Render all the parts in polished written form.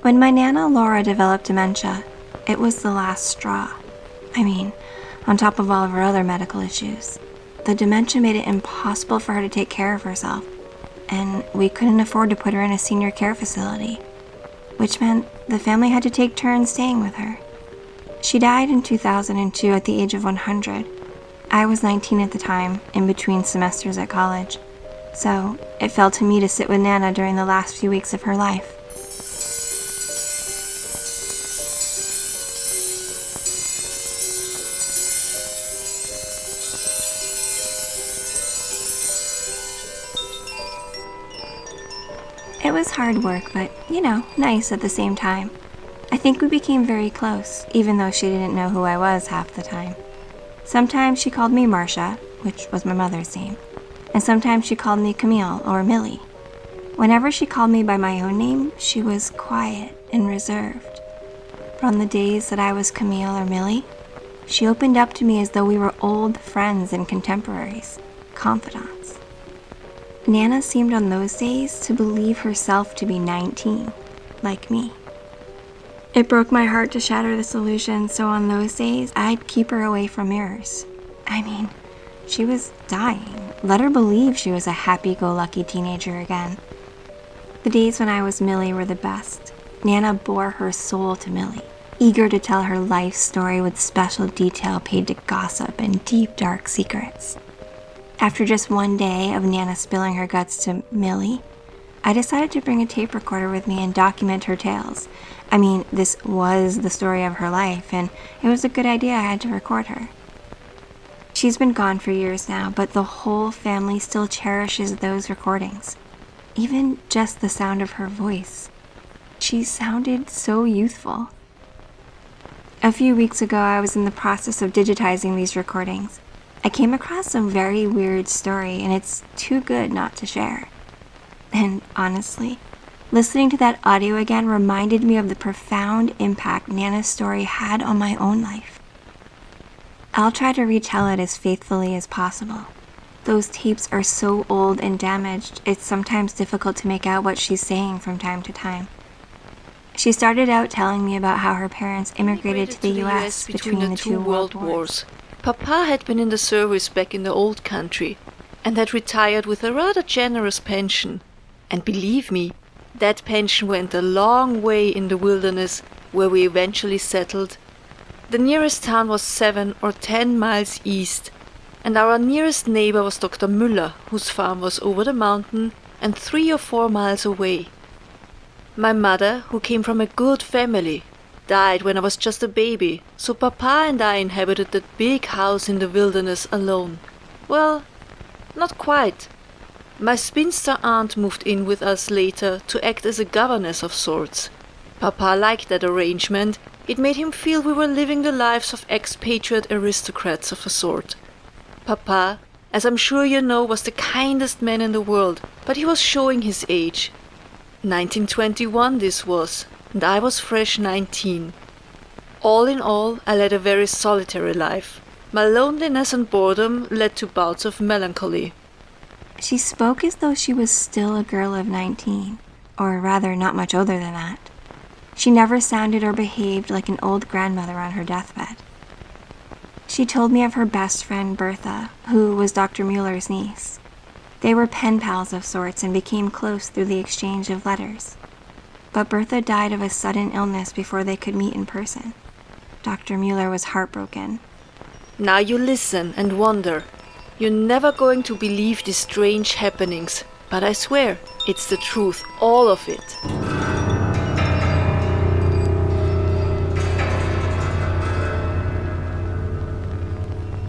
When my Nana Laura developed dementia, it was the last straw. On top of all of her other medical issues. The dementia made it impossible for her to take care of herself, and we couldn't afford to put her in a senior care facility, which meant the family had to take turns staying with her. She died in 2002 at the age of 100. I was 19 at the time, in between semesters at college, so it fell to me to sit with Nana during the last few weeks of her life. It was hard work, but, nice at the same time. I think we became very close, even though she didn't know who I was half the time. Sometimes she called me Marcia, which was my mother's name, and sometimes she called me Camille or Millie. Whenever she called me by my own name, she was quiet and reserved. But on the days that I was Camille or Millie, she opened up to me as though we were old friends and contemporaries, confidants. Nana seemed on those days to believe herself to be 19, like me. It broke my heart to shatter this illusion, so on those days, I'd keep her away from mirrors. She was dying. Let her believe she was a happy-go-lucky teenager again. The days when I was Millie were the best. Nana bore her soul to Millie, eager to tell her life story with special detail paid to gossip and deep, dark secrets. After just one day of Nana spilling her guts to Millie, I decided to bring a tape recorder with me and document her tales. This was the story of her life, and it was a good idea I had to record her. She's been gone for years now, but the whole family still cherishes those recordings. Even just the sound of her voice. She sounded so youthful. A few weeks ago, I was in the process of digitizing these recordings. I came across a very weird story, and it's too good not to share. And honestly, listening to that audio again reminded me of the profound impact Nana's story had on my own life. I'll try to retell it as faithfully as possible. Those tapes are so old and damaged, it's sometimes difficult to make out what she's saying from time to time. She started out telling me about how her parents immigrated to the US between the two world wars. Papa had been in the service back in the old country and had retired with a rather generous pension. And believe me, that pension went a long way in the wilderness where we eventually settled. The nearest town was 7 or 10 miles east, and our nearest neighbor was Dr. Müller, whose farm was over the mountain and 3 or 4 miles away. My mother, who came from a good family, died when I was just a baby, so Papa and I inhabited that big house in the wilderness alone. Well, not quite. My spinster aunt moved in with us later to act as a governess of sorts. Papa liked that arrangement. It made him feel we were living the lives of expatriate aristocrats of a sort. Papa, as I'm sure you know, was the kindest man in the world, but he was showing his age. 1921 this was, and I was fresh 19. All in all, I led a very solitary life. My loneliness and boredom led to bouts of melancholy. She spoke as though she was still a girl of 19, or rather not much older than that. She never sounded or behaved like an old grandmother on her deathbed. She told me of her best friend Bertha, who was Dr. Mueller's niece. They were pen pals of sorts and became close through the exchange of letters. But Bertha died of a sudden illness before they could meet in person. Dr. Mueller was heartbroken. Now you listen and wonder. You're never going to believe these strange happenings, but I swear, it's the truth, all of it.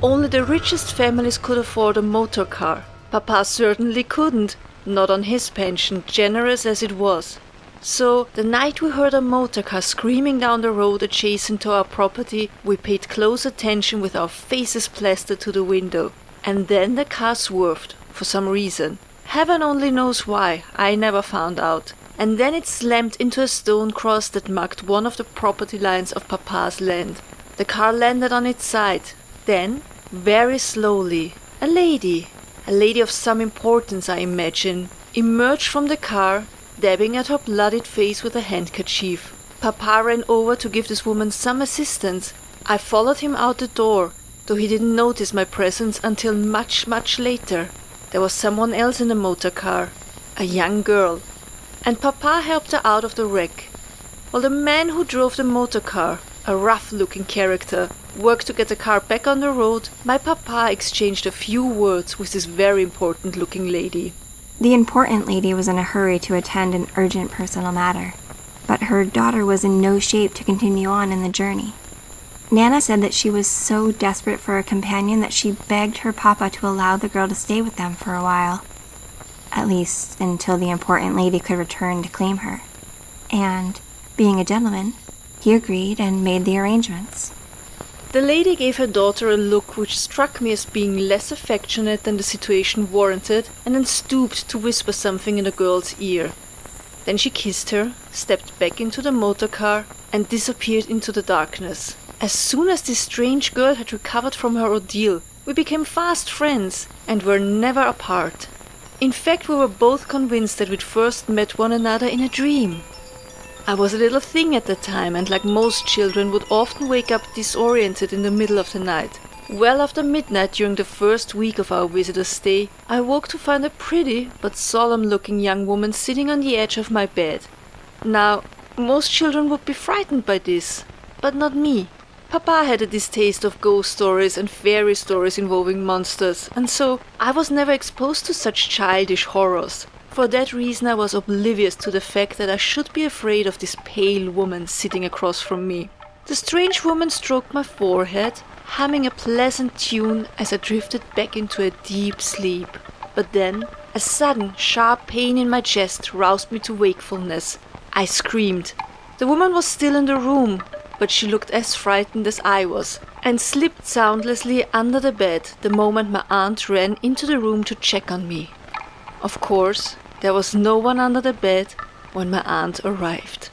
Only the richest families could afford a motor car. Papa certainly couldn't, not on his pension, generous as it was. So, the night we heard a motor car screaming down the road adjacent to our property, we paid close attention with our faces plastered to the window. And then the car swerved, for some reason. Heaven only knows why, I never found out. And then it slammed into a stone cross that marked one of the property lines of Papa's land. The car landed on its side. Then, very slowly, a lady of some importance I imagine, emerged from the car, dabbing at her bloodied face with a handkerchief. Papa ran over to give this woman some assistance. I followed him out the door, though he didn't notice my presence until much, much later. There was someone else in the motor car, a young girl, and Papa helped her out of the wreck. While the man who drove the motor car, a rough-looking character, worked to get the car back on the road, my Papa exchanged a few words with this very important-looking lady. The important lady was in a hurry to attend an urgent personal matter, but her daughter was in no shape to continue on in the journey. Nana said that she was so desperate for a companion that she begged her papa to allow the girl to stay with them for a while, at least until the important lady could return to claim her. And, being a gentleman, he agreed and made the arrangements. The lady gave her daughter a look which struck me as being less affectionate than the situation warranted, and then stooped to whisper something in the girl's ear. Then she kissed her, stepped back into the motor car, and disappeared into the darkness. As soon as this strange girl had recovered from her ordeal, we became fast friends and were never apart. In fact, we were both convinced that we'd first met one another in a dream. I was a little thing at the time, and like most children would often wake up disoriented in the middle of the night. Well after midnight during the first week of our visitor's stay, I woke to find a pretty but solemn-looking young woman sitting on the edge of my bed. Now, most children would be frightened by this, but not me. Papa had a distaste of ghost stories and fairy stories involving monsters, and so I was never exposed to such childish horrors. For that reason I was oblivious to the fact that I should be afraid of this pale woman sitting across from me. The strange woman stroked my forehead, humming a pleasant tune as I drifted back into a deep sleep. But then, a sudden, sharp pain in my chest roused me to wakefulness. I screamed. The woman was still in the room, but she looked as frightened as I was, and slipped soundlessly under the bed the moment my aunt ran into the room to check on me. Of course, there was no one under the bed when my aunt arrived.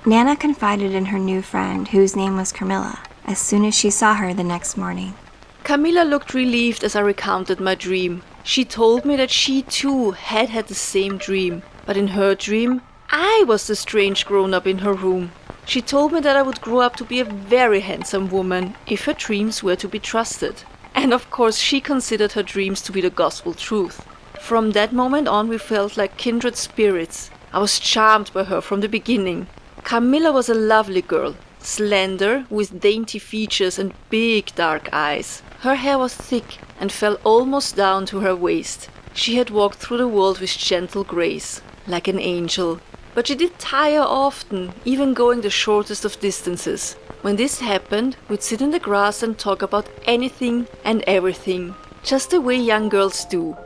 Nana confided in her new friend, whose name was Carmilla, as soon as she saw her the next morning. Camilla looked relieved as I recounted my dream. She told me that she too had had the same dream, but in her dream, I was the strange grown-up in her room. She told me that I would grow up to be a very handsome woman if her dreams were to be trusted. And of course she considered her dreams to be the gospel truth. From that moment on we felt like kindred spirits. I was charmed by her from the beginning. Camilla was a lovely girl, slender, with dainty features and big dark eyes. Her hair was thick and fell almost down to her waist. She had walked through the world with gentle grace, like an angel. But she did tire often, even going the shortest of distances. When this happened, we'd sit in the grass and talk about anything and everything, just the way young girls do.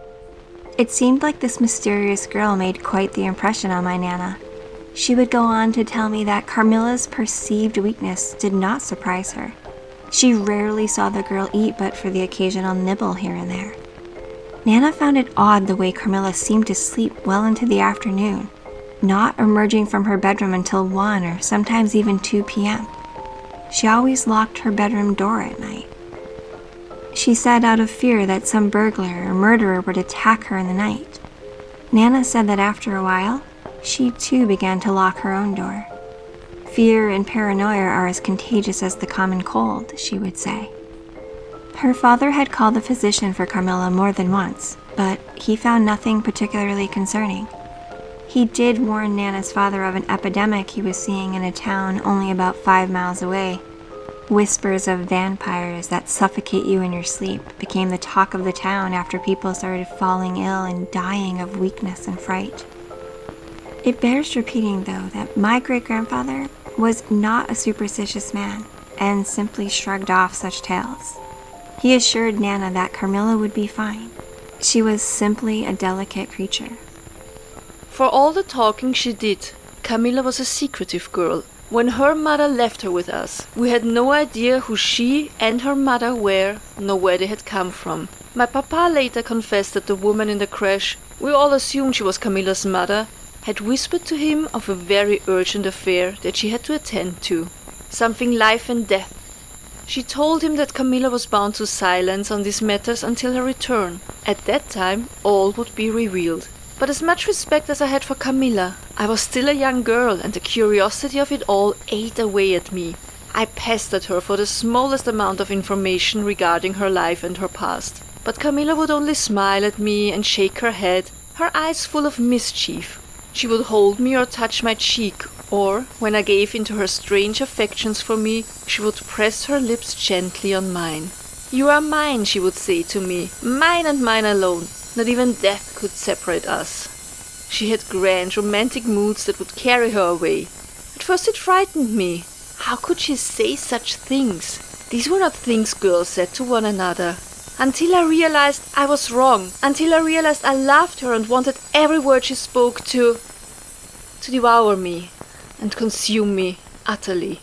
It seemed like this mysterious girl made quite the impression on my Nana. She would go on to tell me that Carmilla's perceived weakness did not surprise her. She rarely saw the girl eat but for the occasional nibble here and there. Nana found it odd the way Carmilla seemed to sleep well into the afternoon, not emerging from her bedroom until 1 or sometimes even 2 p.m. She always locked her bedroom door at night. She said out of fear that some burglar or murderer would attack her in the night. Nana said that after a while, she too began to lock her own door. Fear and paranoia are as contagious as the common cold, she would say. Her father had called the physician for Carmilla more than once, but he found nothing particularly concerning. He did warn Nana's father of an epidemic he was seeing in a town only about 5 miles away. Whispers of vampires that suffocate you in your sleep became the talk of the town after people started falling ill and dying of weakness and fright. It bears repeating, though, that my great-grandfather was not a superstitious man and simply shrugged off such tales. He assured Nana that Carmilla would be fine. She was simply a delicate creature. For all the talking she did, Camilla was a secretive girl. When her mother left her with us, we had no idea who she and her mother were, nor where they had come from. My papa later confessed that the woman in the crash, we all assumed she was Camilla's mother, had whispered to him of a very urgent affair that she had to attend to, something life and death. She told him that Camilla was bound to silence on these matters until her return. At that time, all would be revealed. But as much respect as I had for Camilla, I was still a young girl, and the curiosity of it all ate away at me. I pestered her for the smallest amount of information regarding her life and her past. But Camilla would only smile at me and shake her head, her eyes full of mischief. She would hold me or touch my cheek, or, when I gave in to her strange affections for me, she would press her lips gently on mine. "You are mine," she would say to me, "mine and mine alone. Not even death could separate us." She had grand romantic moods that would carry her away. At first it frightened me. How could she say such things? These were not things girls said to one another. Until I realized I was wrong. Until I realized I loved her and wanted every word she spoke to devour me and consume me utterly.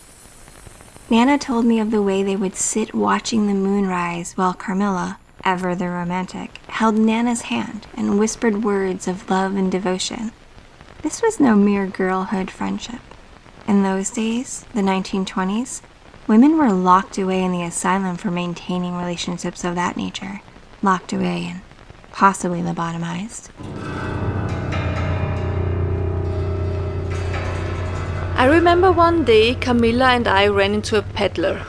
Nana told me of the way they would sit watching the moon rise while Carmilla, ever the romantic, held Nana's hand and whispered words of love and devotion. This was no mere girlhood friendship. In those days, the 1920s, women were locked away in the asylum for maintaining relationships of that nature, locked away and possibly lobotomized. I remember one day Camilla and I ran into a peddler.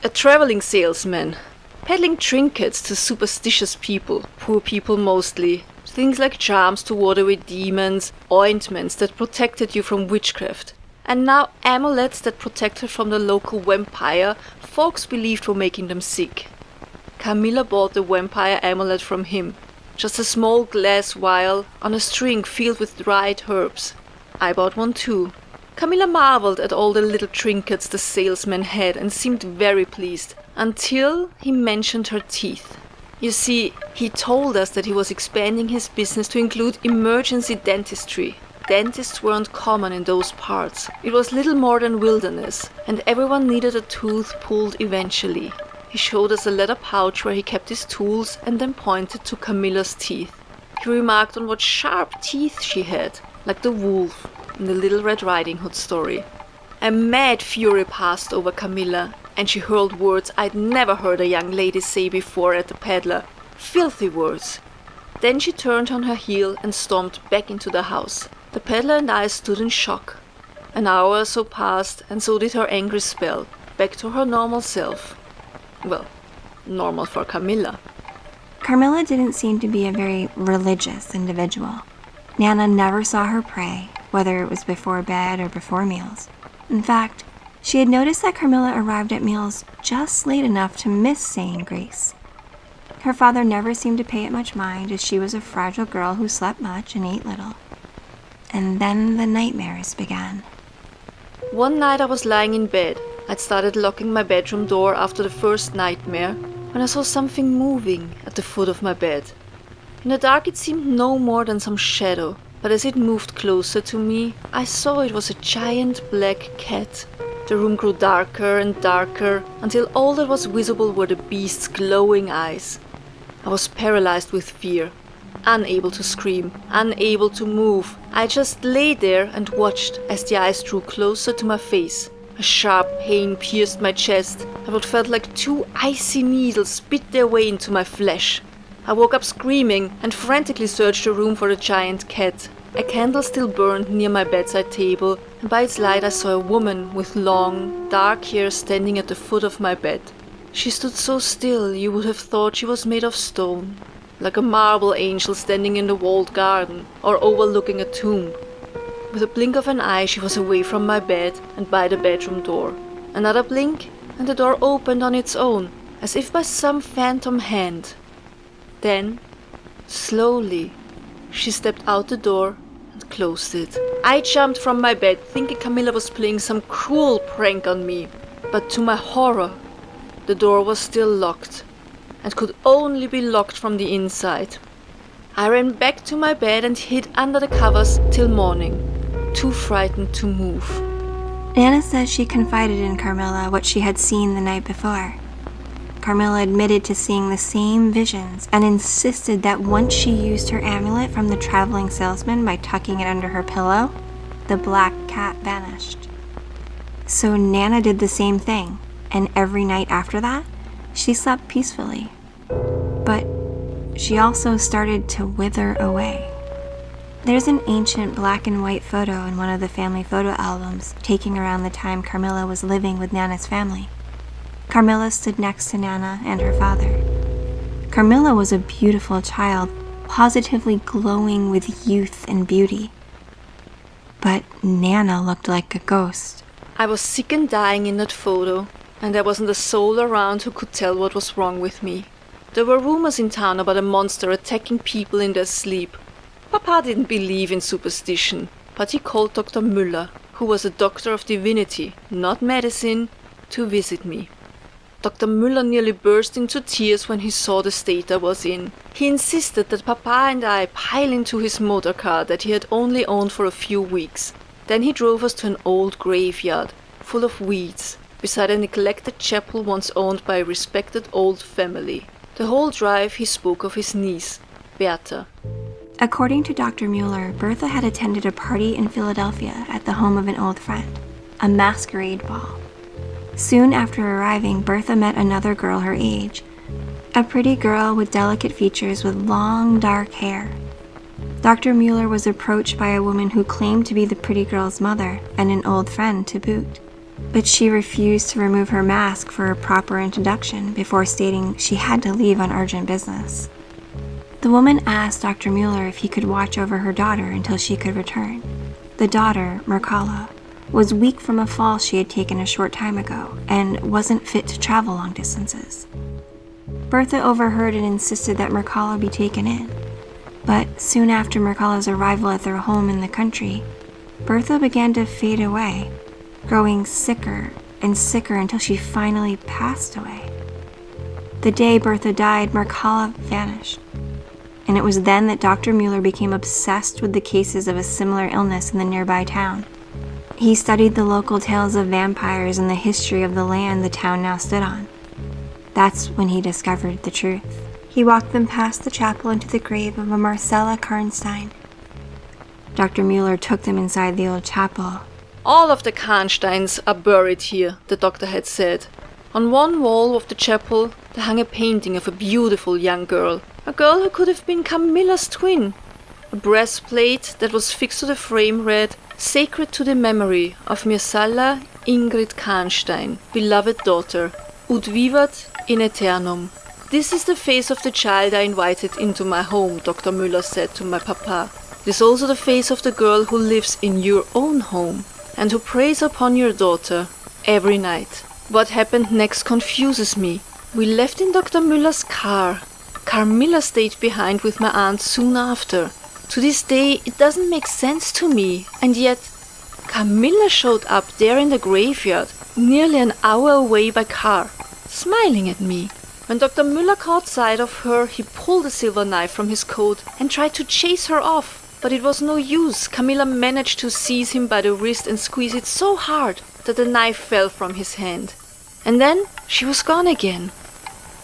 A traveling salesman, peddling trinkets to superstitious people, poor people mostly. Things like charms to ward away demons, ointments that protected you from witchcraft, and now amulets that protected from the local vampire folks believed were making them sick. Camilla bought the vampire amulet from him, just a small glass vial on a string filled with dried herbs. I bought one too. Camilla marveled at all the little trinkets the salesman had and seemed very pleased, until he mentioned her teeth. You see, he told us that he was expanding his business to include emergency dentistry. Dentists weren't common in those parts. It was little more than wilderness, and everyone needed a tooth pulled eventually. He showed us a leather pouch where he kept his tools and then pointed to Camilla's teeth. He remarked on what sharp teeth she had, like the wolf in the Little Red Riding Hood story. A mad fury passed over Camilla, and she hurled words I'd never heard a young lady say before at the peddler. Filthy words. Then she turned on her heel and stormed back into the house. The peddler and I stood in shock. An hour or so passed, and so did her angry spell, back to her normal self. Well, normal for Camilla. Carmilla didn't seem to be a very religious individual. Nana never saw her pray, whether it was before bed or before meals. In fact, she had noticed that Carmilla arrived at meals just late enough to miss saying grace. Her father never seemed to pay it much mind, as she was a fragile girl who slept much and ate little. And then the nightmares began. One night I was lying in bed. I'd started locking my bedroom door after the first nightmare when I saw something moving at the foot of my bed. In the dark it seemed no more than some shadow, but as it moved closer to me, I saw it was a giant black cat. The room grew darker and darker until all that was visible were the beast's glowing eyes. I was paralyzed with fear, unable to scream, unable to move. I just lay there and watched as the eyes drew closer to my face. A sharp pain pierced my chest and what felt like 2 icy needles bit their way into my flesh. I woke up screaming and frantically searched the room for the giant cat. A candle still burned near my bedside table, and by its light I saw a woman with long, dark hair standing at the foot of my bed. She stood so still you would have thought she was made of stone, like a marble angel standing in the walled garden or overlooking a tomb. With a blink of an eye she was away from my bed and by the bedroom door. Another blink and the door opened on its own, as if by some phantom hand. Then, slowly, she stepped out the door and closed it. I jumped from my bed, thinking Camilla was playing some cruel prank on me. But to my horror, the door was still locked, and could only be locked from the inside. I ran back to my bed and hid under the covers till morning, too frightened to move. Nana says she confided in Carmilla what she had seen the night before. Carmilla admitted to seeing the same visions and insisted that once she used her amulet from the traveling salesman by tucking it under her pillow, the black cat vanished. So Nana did the same thing, and every night after that, she slept peacefully. But she also started to wither away. There's an ancient black and white photo in one of the family photo albums taken around the time Carmilla was living with Nana's family. Carmilla stood next to Nana and her father. Carmilla was a beautiful child, positively glowing with youth and beauty. But Nana looked like a ghost. I was sick and dying in that photo, and there wasn't a soul around who could tell what was wrong with me. There were rumors in town about a monster attacking people in their sleep. Papa didn't believe in superstition, but he called Dr. Müller, who was a doctor of divinity, not medicine, to visit me. Dr. Müller nearly burst into tears when he saw the state I was in. He insisted that Papa and I pile into his motor car that he had only owned for a few weeks. Then he drove us to an old graveyard, full of weeds, beside a neglected chapel once owned by a respected old family. The whole drive he spoke of his niece, Bertha. According to Dr. Mueller, Bertha had attended a party in Philadelphia at the home of an old friend, a masquerade ball. Soon after arriving, Bertha met another girl her age, a pretty girl with delicate features with long, dark hair. Dr. Mueller was approached by a woman who claimed to be the pretty girl's mother and an old friend to boot. But she refused to remove her mask for a proper introduction before stating she had to leave on urgent business. The woman asked Dr. Mueller if he could watch over her daughter until she could return. The daughter, Mircalla, was weak from a fall she had taken a short time ago and wasn't fit to travel long distances. Bertha overheard and insisted that Mircalla be taken in. But soon after Mircalla's arrival at their home in the country, Bertha began to fade away, growing sicker and sicker until she finally passed away. The day Bertha died, Mircalla vanished. And it was then that Dr. Mueller became obsessed with the cases of a similar illness in the nearby town. He studied the local tales of vampires and the history of the land the town now stood on. That's when he discovered the truth. He walked them past the chapel into the grave of a Marcella Karnstein. Dr. Mueller took them inside the old chapel. All of the Karnsteins are buried here, the doctor had said. On one wall of the chapel, there hung a painting of a beautiful young girl. A girl who could have been Camilla's twin. A brass plate that was fixed to the frame read, "Sacred to the memory of Mircalla Ingrid Karnstein, beloved daughter, ut vivat in aeternum." "This is the face of the child I invited into my home," Dr. Müller said to my papa. "It is also the face of the girl who lives in your own home and who preys upon your daughter every night." What happened next confuses me. We left in Dr. Müller's car. Carmilla stayed behind with my aunt soon after. To this day, it doesn't make sense to me, and yet Carmilla showed up there in the graveyard, nearly an hour away by car, smiling at me. When Dr. Müller caught sight of her, he pulled a silver knife from his coat and tried to chase her off. But it was no use. Carmilla managed to seize him by the wrist and squeeze it so hard that the knife fell from his hand. And then she was gone again.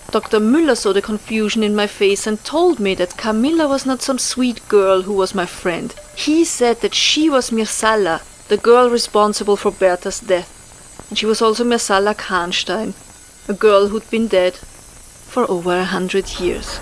Dr. Müller saw the confusion in my face and told me that Carmilla was not some sweet girl who was my friend. He said that she was Mircalla, the girl responsible for Bertha's death. And she was also Mircalla Karnstein, a girl who'd been dead for over 100 years.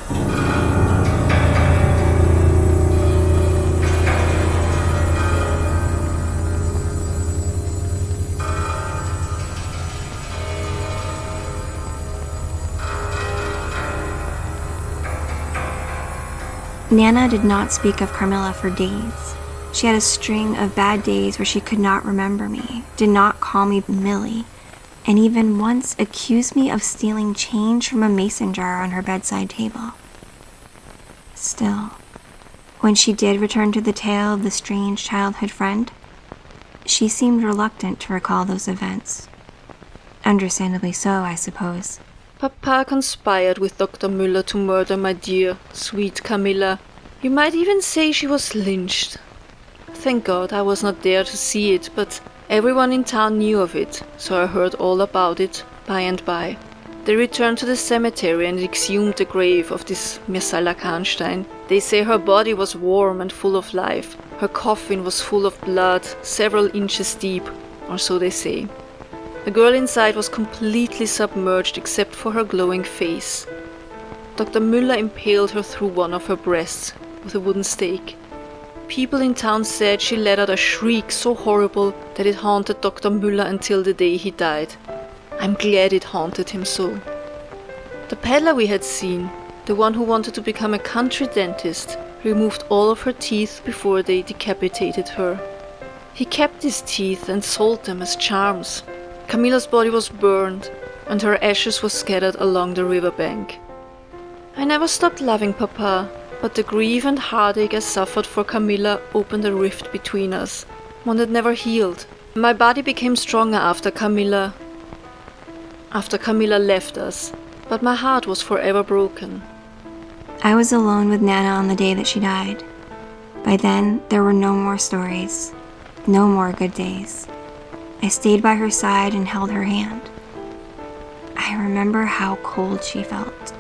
Nana did not speak of Carmilla for days. She had a string of bad days where she could not remember me, did not call me Millie, and even once accused me of stealing change from a mason jar on her bedside table. Still, when she did return to the tale of the strange childhood friend, she seemed reluctant to recall those events. Understandably so, I suppose. Papa conspired with Dr. Müller to murder my dear, sweet Carmilla. You might even say she was lynched. Thank God I was not there to see it, but everyone in town knew of it, so I heard all about it by and by. They returned to the cemetery and exhumed the grave of this Mircalla Karnstein. They say her body was warm and full of life. Her coffin was full of blood, several inches deep, or so they say. The girl inside was completely submerged except for her glowing face. Dr. Müller impaled her through one of her breasts with a wooden stake. People in town said she let out a shriek so horrible that it haunted Dr. Müller until the day he died. I'm glad it haunted him so. The peddler we had seen, the one who wanted to become a country dentist, removed all of her teeth before they decapitated her. He kept these teeth and sold them as charms. Camilla's body was burned, and her ashes were scattered along the riverbank. I never stopped loving Papa, but the grief and heartache I suffered for Camilla opened a rift between us, one that never healed. My body became stronger after Camilla left us, but my heart was forever broken. I was alone with Nana on the day that she died. By then, there were no more stories, no more good days. I stayed by her side and held her hand. I remember how cold she felt.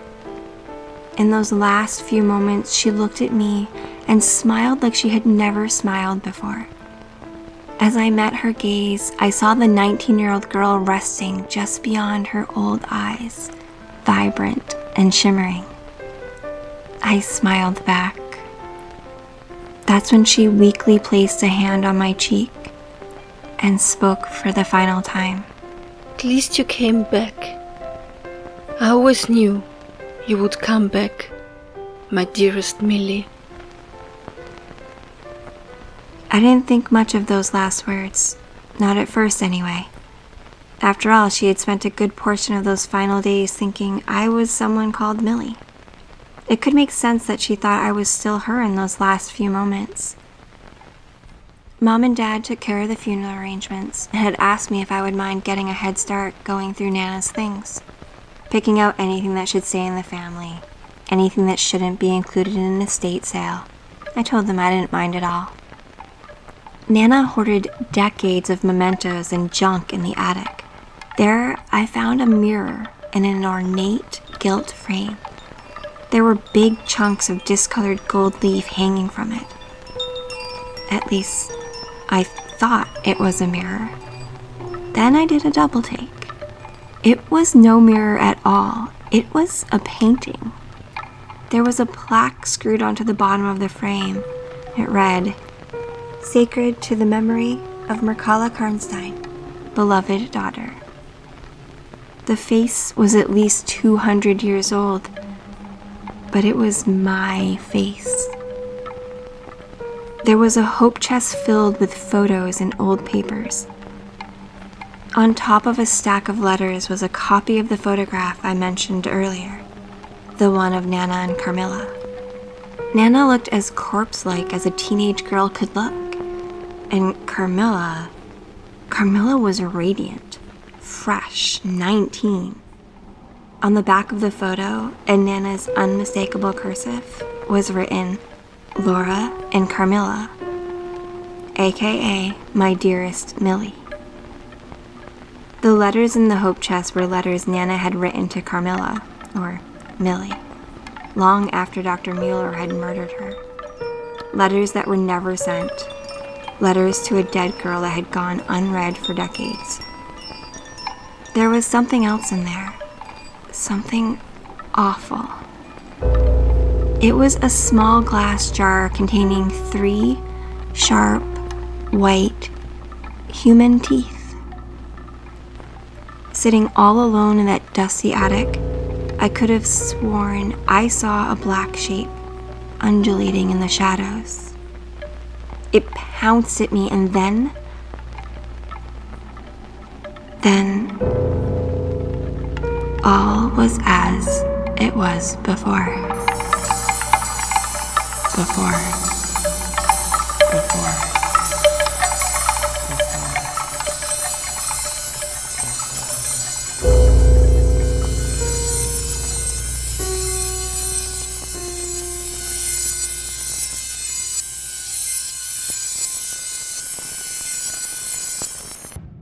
In those last few moments, she looked at me and smiled like she had never smiled before. As I met her gaze, I saw the 19-year-old girl resting just beyond her old eyes, vibrant and shimmering. I smiled back. That's when she weakly placed a hand on my cheek and spoke for the final time. At least you came back. I always knew you would come back, my dearest Millie. I didn't think much of those last words, not at first anyway. After all, she had spent a good portion of those final days thinking I was someone called Millie. It could make sense that she thought I was still her in those last few moments. Mom and Dad took care of the funeral arrangements and had asked me if I would mind getting a head start going through Nana's things, picking out anything that should stay in the family, anything that shouldn't be included in an estate sale. I told them I didn't mind at all. Nana hoarded decades of mementos and junk in the attic. There, I found a mirror in an ornate gilt frame. There were big chunks of discolored gold leaf hanging from it. At least, I thought it was a mirror. Then I did a double take. It was no mirror at all. It was a painting. There was a plaque screwed onto the bottom of the frame. It read, "Sacred to the memory of Mircalla Karnstein, beloved daughter." The face was at least 200 years old, but it was my face. There was a hope chest filled with photos and old papers. On top of a stack of letters was a copy of the photograph I mentioned earlier, the one of Nana and Carmilla. Nana looked as corpse-like as a teenage girl could look, and Carmilla was radiant, fresh, 19. On the back of the photo, in Nana's unmistakable cursive, was written, "Laura and Carmilla, aka my dearest Millie." The letters in the hope chest were letters Nana had written to Carmilla, or Millie, long after Dr. Mueller had murdered her. Letters that were never sent. Letters to a dead girl that had gone unread for decades. There was something else in there. Something awful. It was a small glass jar containing 3 sharp, white, human teeth. Sitting all alone in that dusty attic, I could have sworn I saw a black shape undulating in the shadows. It pounced at me, and then all was as it was before.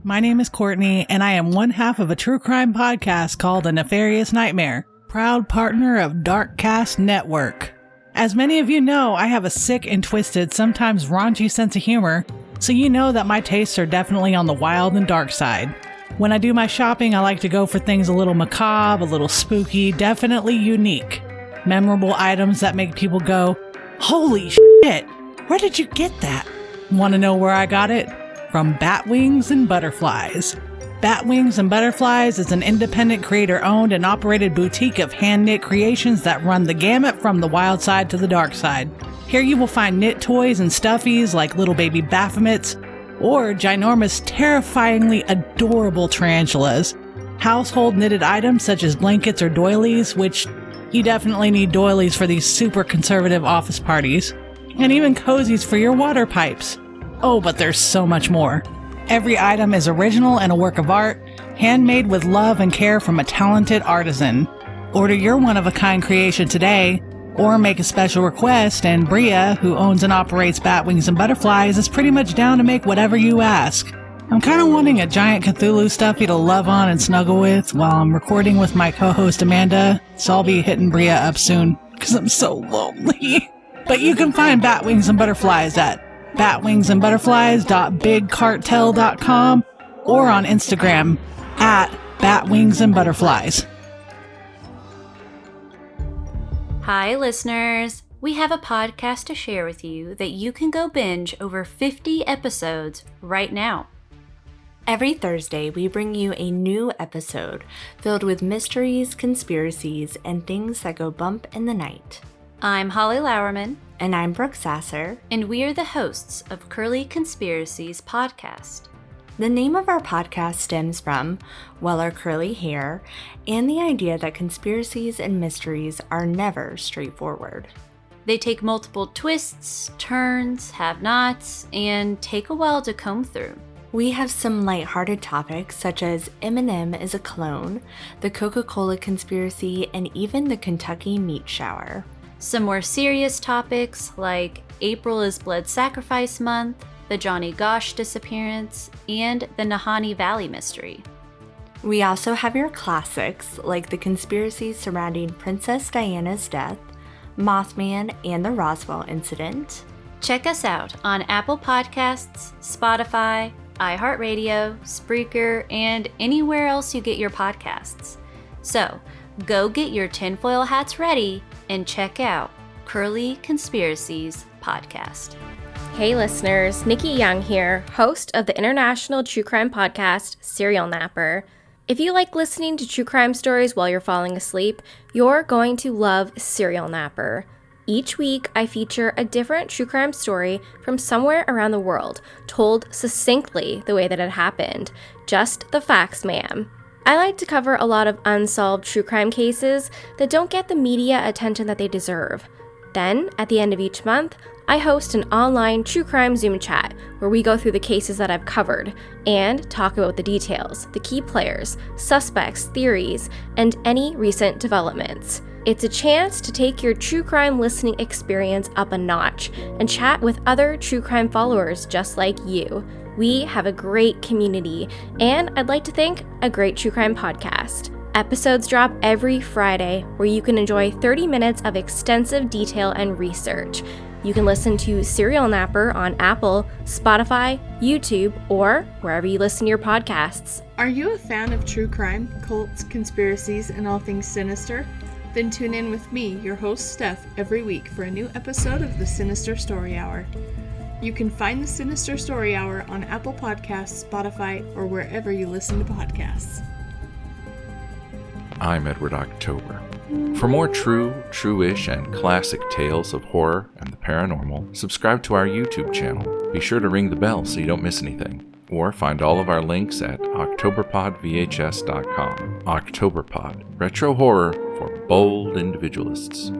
My name is Courtney, and I am one half of a true crime podcast called A Nefarious Nightmare, proud partner of Darkcast Network. As many of you know, I have a sick and twisted, sometimes raunchy sense of humor, so you know that my tastes are definitely on the wild and dark side. When I do my shopping, I like to go for things a little macabre, a little spooky, definitely unique. Memorable items that make people go, "Holy shit!" Where did you get that? Want to know where I got it? From Batwings and Butterflies. Batwings and Butterflies is an independent creator-owned and operated boutique of hand-knit creations that run the gamut from the wild side to the dark side. Here you will find knit toys and stuffies like little baby Baphomets, or ginormous, terrifyingly adorable tarantulas. Household knitted items such as blankets or doilies, which you definitely need doilies for these super conservative office parties. And even cozies for your water pipes. Oh, but there's so much more. Every item is original and a work of art, handmade with love and care from a talented artisan. Order your one-of-a-kind creation today, or make a special request, and Bria, who owns and operates Batwings and Butterflies, is pretty much down to make whatever you ask. I'm kind of wanting a giant Cthulhu stuffy to love on and snuggle with while I'm recording with my co-host Amanda, so I'll be hitting Bria up soon, because I'm so lonely. But you can find Batwings and Butterflies at batwingsandbutterflies.bigcartel.com or on Instagram at batwingsandbutterflies. Hi, listeners. We have a podcast to share with you that you can go binge over 50 episodes right now. Every Thursday, we bring you a new episode filled with mysteries, conspiracies, and things that go bump in the night. I'm Holly Lauerman. And I'm Brooke Sasser. And we are the hosts of Curly Conspiracies podcast. The name of our podcast stems from, well, our curly hair, and the idea that conspiracies and mysteries are never straightforward. They take multiple twists, turns, have-nots, and take a while to comb through. We have some lighthearted topics such as Eminem is a clone, the Coca-Cola conspiracy, and even the Kentucky meat shower. Some more serious topics like April is Blood Sacrifice Month, the Johnny Gosh disappearance, and the Nahanni Valley mystery. We also have your classics like the conspiracies surrounding Princess Diana's death, Mothman, and the Roswell incident. Check us out on Apple Podcasts, Spotify, iHeartRadio, Spreaker, and anywhere else you get your podcasts. So, go get your tinfoil hats ready and check out Curly Conspiracies podcast. Hey listeners, Nikki Young here, host of the international true crime podcast, Serial Napper. If you like listening to true crime stories while you're falling asleep, you're going to love Serial Napper. Each week, I feature a different true crime story from somewhere around the world, told succinctly the way that it happened. Just the facts, ma'am. I like to cover a lot of unsolved true crime cases that don't get the media attention that they deserve. Then, at the end of each month, I host an online true crime Zoom chat where we go through the cases that I've covered and talk about the details, the key players, suspects, theories, and any recent developments. It's a chance to take your true crime listening experience up a notch and chat with other true crime followers just like you. We have a great community, and I'd like to think a great true crime podcast. Episodes drop every Friday, where you can enjoy 30 minutes of extensive detail and research. You can listen to Serial Napper on Apple, Spotify, YouTube, or wherever you listen to your podcasts. Are you a fan of true crime, cults, conspiracies, and all things sinister? Then tune in with me, your host Steph, every week for a new episode of the Sinister Story Hour. You can find the Sinister Story Hour on Apple Podcasts, Spotify, or wherever you listen to podcasts. I'm Edward October. For more true, true-ish, and classic tales of horror and the paranormal, subscribe to our YouTube channel. Be sure to ring the bell so you don't miss anything. Or find all of our links at octoberpodvhs.com. Octoberpod, retro horror for bold individualists.